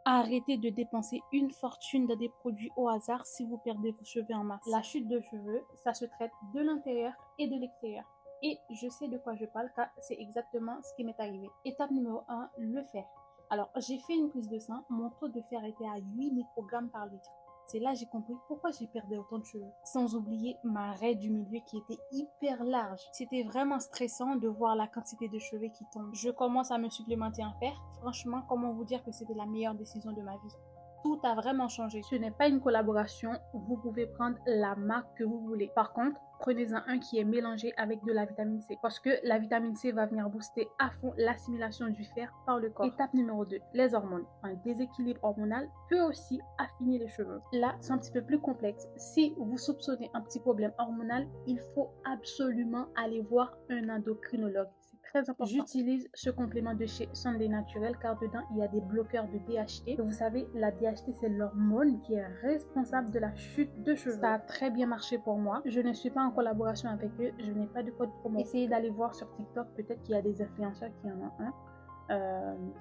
Arrêtez de dépenser une fortune dans des produits au hasard si vous perdez vos cheveux en masse. La chute de cheveux, ça se traite de l'intérieur et de l'extérieur. Et je sais de quoi je parle car c'est exactement ce qui m'est arrivé. Étape numéro 1, le fer. Alors, j'ai fait une prise de sang, mon taux de fer était à 8 microgrammes par litre. C'est là que j'ai compris pourquoi j'ai perdu autant de cheveux. Sans oublier ma raie du milieu qui était hyper large. C'était vraiment stressant de voir la quantité de cheveux qui tombent. Je commence à me supplémenter en fer. Franchement, comment vous dire que c'était la meilleure décision de ma vie. Tout a vraiment changé. Ce n'est pas une collaboration, vous pouvez prendre la marque que vous voulez. Par contre, prenez-en un qui est mélangé avec de la vitamine C parce que la vitamine C va venir booster à fond l'assimilation du fer par le corps. Étape numéro 2, les hormones. Un déséquilibre hormonal peut aussi affiner les cheveux. Là, c'est un petit peu plus complexe. Si vous soupçonnez un petit problème hormonal, il faut absolument aller voir un endocrinologue. Très important. J'utilise ce complément de chez Sunday Naturel car dedans il y a des bloqueurs de DHT. Et vous savez, la DHT c'est l'hormone qui est responsable de la chute de cheveux. Ça a très bien marché pour moi. Je ne suis pas en collaboration avec eux, je n'ai pas de code promo. Essayez d'aller voir sur TikTok, peut-être qu'il y a des influenceurs qui en ont un.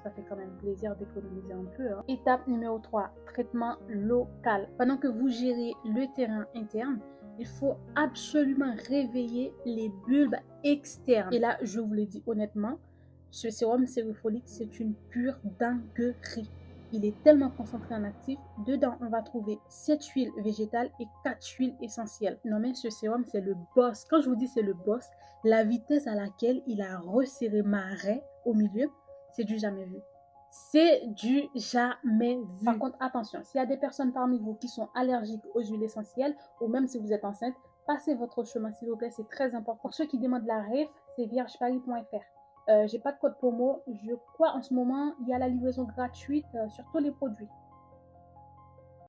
Ça fait quand même plaisir d'économiser un peu. Étape numéro 3, traitement local. Pendant que vous gérez le terrain interne, il faut absolument réveiller les bulbes externes. Et là, je vous le dis honnêtement, ce sérum sérifolique, c'est une pure dinguerie. Il est tellement concentré en actif. Dedans, on va trouver 7 huiles végétales et 4 huiles essentielles. Non mais ce sérum, c'est le boss. Quand je vous dis c'est le boss, la vitesse à laquelle il a resserré ma raie au milieu, c'est du jamais vu. C'est du jamais vu. Par contre, attention, s'il y a des personnes parmi vous qui sont allergiques aux huiles essentielles, ou même si vous êtes enceinte, passez votre chemin s'il vous plaît, c'est très important. Pour ceux qui demandent la REF, c'est viergeparis.fr. J'ai pas de code promo, je crois en ce moment, il y a la livraison gratuite sur tous les produits.